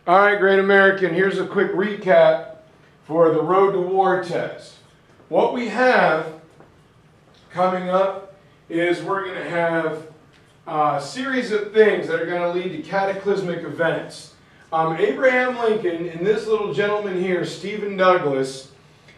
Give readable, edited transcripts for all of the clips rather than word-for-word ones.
All right, Great American, here's a quick recap for the Road to War test. What we have coming up is we're going to have a series of things that are going to lead to cataclysmic events. Abraham Lincoln and this little gentleman here, Stephen Douglas,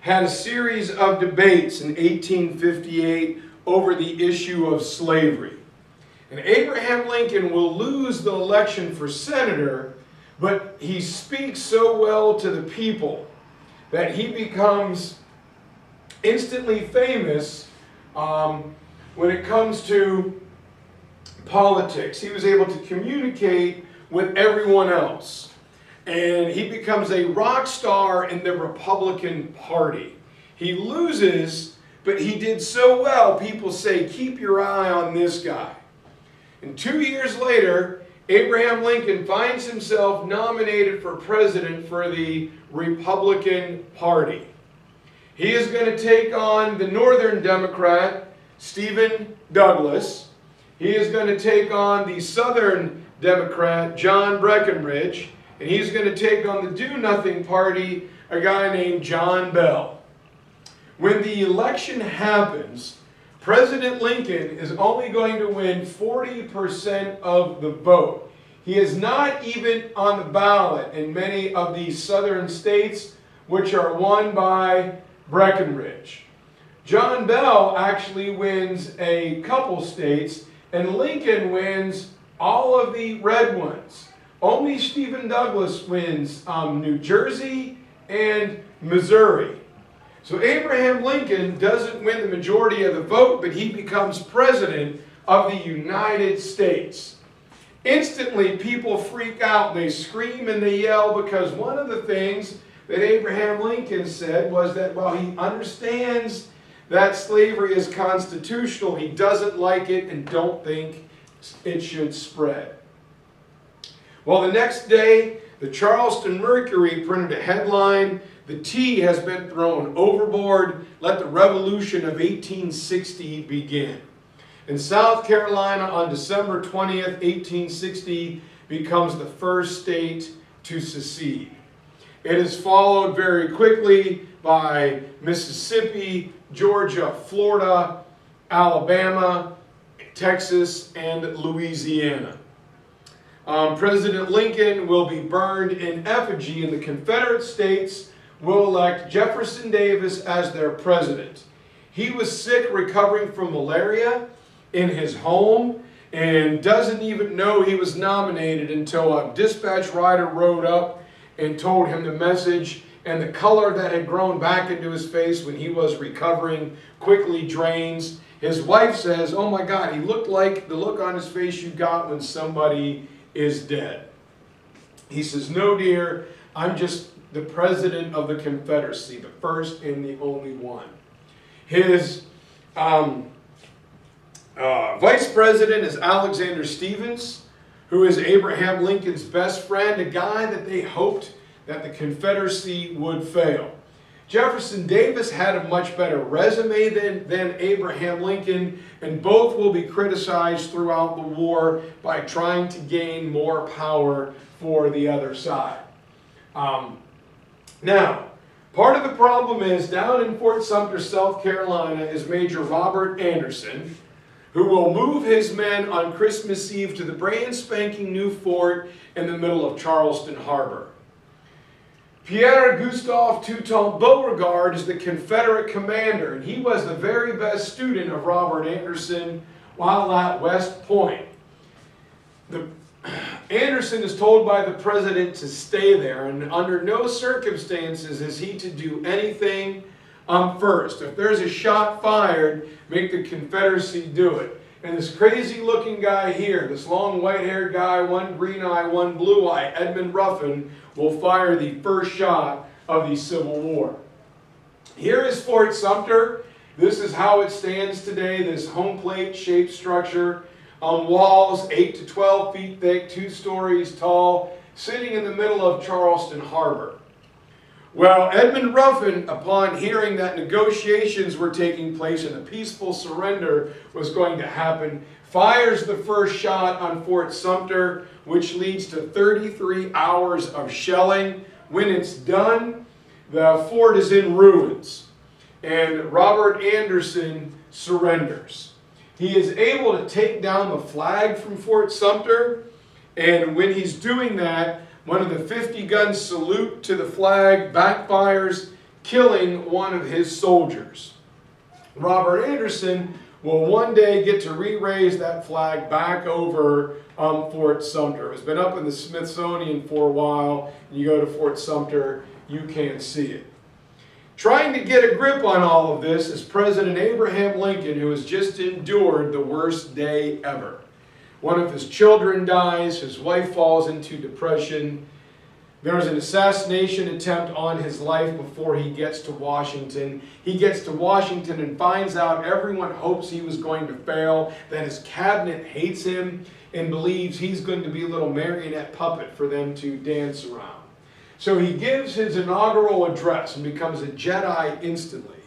had a series of debates in 1858 over the issue of slavery. And Abraham Lincoln will lose the election for senator, but he speaks so well to the people that he becomes instantly famous when it comes to politics. He was able to communicate with everyone else. And he becomes a rock star in the Republican Party. He loses, but he did so well, people say, keep your eye on this guy. And 2 years later, Abraham Lincoln finds himself nominated for president for the Republican Party. He is going to take on the Northern Democrat, Stephen Douglas. He is going to take on the Southern Democrat, John Breckinridge. And he's going to take on the Do-Nothing Party, a guy named John Bell. When the election happens, President Lincoln is only going to win 40% of the vote. He is not even on the ballot in many of these southern states, which are won by Breckinridge. John Bell actually wins a couple states, and Lincoln wins all of the red ones. Only Stephen Douglas wins New Jersey and Missouri. So Abraham Lincoln doesn't win the majority of the vote, but he becomes president of the United States. Instantly, people freak out. They scream and they yell because one of the things that Abraham Lincoln said was that while he understands that slavery is constitutional, he doesn't like it and don't think it should spread. Well, the next day, the Charleston Mercury printed a headline, "The tea has been thrown overboard. Let the revolution of 1860 begin." In South Carolina, on December 20th, 1860, becomes the first state to secede. It is followed very quickly by Mississippi, Georgia, Florida, Alabama, Texas, and Louisiana. President Lincoln will be burned in effigy, and the Confederate States will elect Jefferson Davis as their president. He was sick, recovering from malaria in his home, and doesn't even know he was nominated until a dispatch rider rode up and told him the message, and the color that had grown back into his face when he was recovering quickly drains. His wife says, "Oh my God, he looked like the look on his face you got when somebody is dead." He says, "No, dear, I'm just the president of the Confederacy, the first and the only one." His vice president is Alexander Stephens, who is Abraham Lincoln's best friend, a guy that they hoped that the Confederacy would fail. Jefferson Davis had a much better resume than Abraham Lincoln, and both will be criticized throughout the war by trying to gain more power for the other side. Now, part of the problem is down in Fort Sumter, South Carolina, is Major Robert Anderson, who will move his men on Christmas Eve to the brand spanking new fort in the middle of Charleston Harbor. Pierre Gustave Toutant Beauregard is the Confederate commander, and he was the very best student of Robert Anderson while at West Point. Anderson is told by the president to stay there, and under no circumstances is he to do anything first. If there's a shot fired, make the Confederacy do it. And this crazy looking guy here, this long white haired guy, one green eye, one blue eye, Edmund Ruffin, will fire the first shot of the Civil War. Here is Fort Sumter. This is how it stands today, this home plate shaped structure. On walls 8 to 12 feet thick, 2 stories tall, sitting in the middle of Charleston Harbor. Well, Edmund Ruffin, upon hearing that negotiations were taking place and a peaceful surrender was going to happen, fires the first shot on Fort Sumter, which leads to 33 hours of shelling. When it's done, the fort is in ruins, and Robert Anderson surrenders. He is able to take down the flag from Fort Sumter, and when he's doing that, one of the 50-gun salute to the flag backfires, killing one of his soldiers. Robert Anderson will one day get to re-raise that flag back over Fort Sumter. It's been up in the Smithsonian for a while. You go to Fort Sumter, you can't see it. Trying to get a grip on all of this is President Abraham Lincoln, who has just endured the worst day ever. One of his children dies, his wife falls into depression. There was an assassination attempt on his life before he gets to Washington. He gets to Washington and finds out everyone hopes he was going to fail, that his cabinet hates him and believes he's going to be a little marionette puppet for them to dance around. So he gives his inaugural address and becomes a Jedi instantly.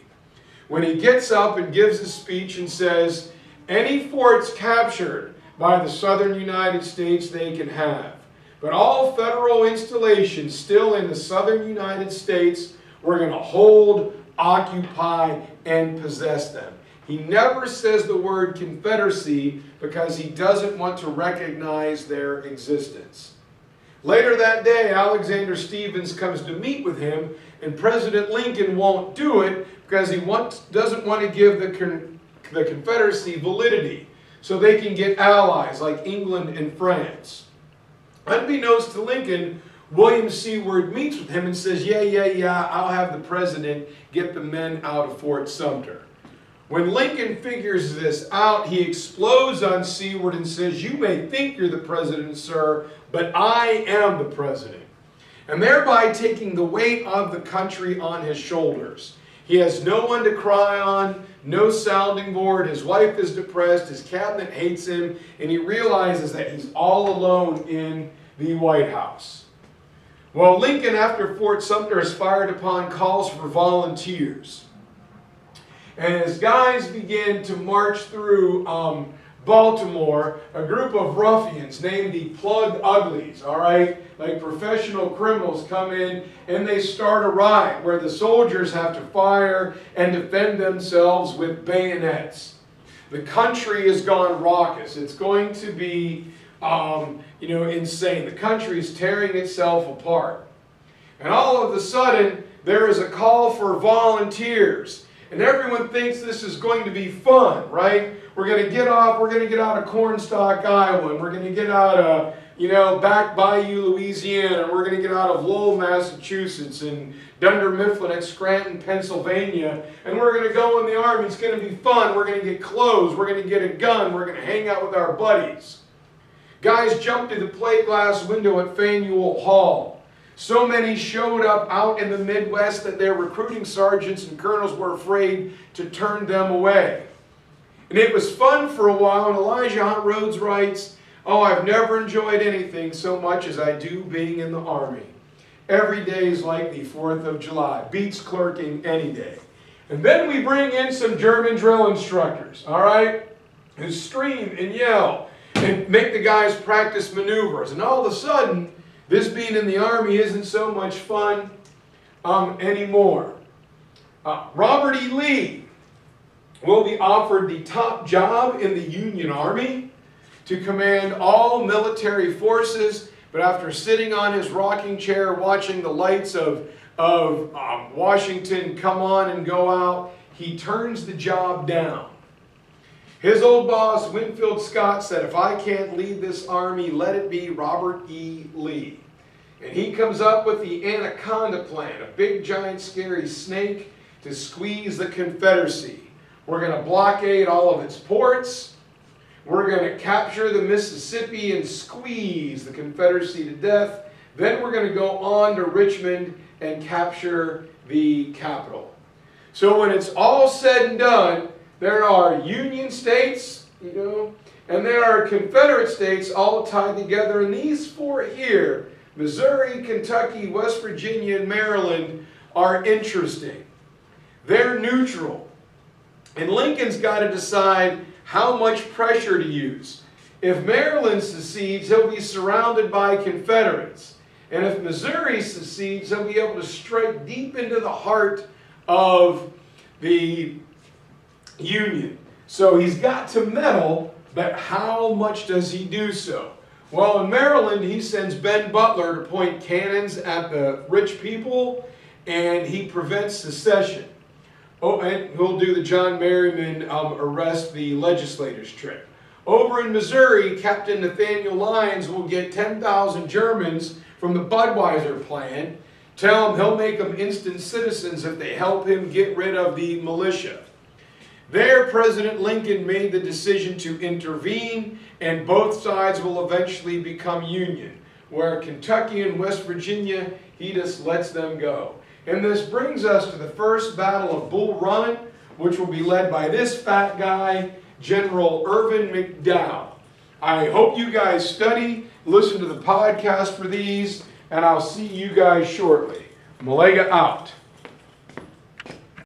When he gets up and gives a speech and says, "Any forts captured by the southern United States they can have. But all federal installations still in the southern United States, we're going to hold, occupy, and possess them." He never says the word Confederacy because he doesn't want to recognize their existence. Later that day, Alexander Stephens comes to meet with him, and President Lincoln won't do it because he doesn't want to give the Confederacy validity so they can get allies like England and France. Unbeknownst to Lincoln, William Seward meets with him and says, yeah, I'll have the president get the men out of Fort Sumter. When Lincoln figures this out, he explodes on Seward and says, "You may think you're the president, sir, but I am the president." And thereby taking the weight of the country on his shoulders. He has no one to cry on, no sounding board. His wife is depressed, his cabinet hates him, and he realizes that he's all alone in the White House. Well, Lincoln, after Fort Sumter is fired upon, calls for volunteers. And as guys begin to march through Baltimore, a group of ruffians named the Plug Uglies, all right, like professional criminals, come in and they start a riot where the soldiers have to fire and defend themselves with bayonets. The country has gone raucous. It's going to be, insane. The country is tearing itself apart. And all of a sudden, there is a call for volunteers. And everyone thinks this is going to be fun, right? We're going to get out of Cornstalk, Iowa, and we're going to get out of, Back Bayou, Louisiana, and we're going to get out of Lowell, Massachusetts, and Dunder Mifflin at Scranton, Pennsylvania, and we're going to go in the Army. It's going to be fun. We're going to get clothes. We're going to get a gun. We're going to hang out with our buddies. Guys jumped through the plate glass window at Faneuil Hall. So many showed up out in the Midwest that their recruiting sergeants and colonels were afraid to turn them away. And it was fun for a while, and Elijah Hunt Rhodes writes, "Oh, I've never enjoyed anything so much as I do being in the Army. Every day is like the 4th of July. Beats clerking any day." And then we bring in some German drill instructors, all right, who scream and yell and make the guys practice maneuvers. And all of a sudden, this being in the Army isn't so much fun anymore. Robert E. Lee will be offered the top job in the Union Army to command all military forces, but after sitting on his rocking chair watching the lights of Washington come on and go out, he turns the job down. His old boss, Winfield Scott, said, "If I can't lead this army, let it be Robert E. Lee." And he comes up with the Anaconda Plan, a big, giant, scary snake to squeeze the Confederacy. We're going to blockade all of its ports. We're going to capture the Mississippi and squeeze the Confederacy to death. Then we're going to go on to Richmond and capture the capital. So when it's all said and done, there are Union states, and there are Confederate states all tied together. And these four here, Missouri, Kentucky, West Virginia, and Maryland, are interesting. They're neutral. And Lincoln's got to decide, how much pressure to use. If Maryland secedes, he'll be surrounded by Confederates. And if Missouri secedes, he'll be able to strike deep into the heart of the Union. So he's got to meddle, but how much does he do so? Well, in Maryland, he sends Ben Butler to point cannons at the rich people, and he prevents secession. Oh, and he'll do the John Merriman arrest the legislators trick. Over in Missouri, Captain Nathaniel Lyons will get 10,000 Germans from the Budweiser plan, tell him he'll make them instant citizens if they help him get rid of the militia. There, President Lincoln made the decision to intervene, and both sides will eventually become Union. Where Kentucky and West Virginia, he just lets them go. And this brings us to the first Battle of Bull Run, which will be led by this fat guy, General Irvin McDowell. I hope you guys study, listen to the podcast for these, and I'll see you guys shortly. Melega out.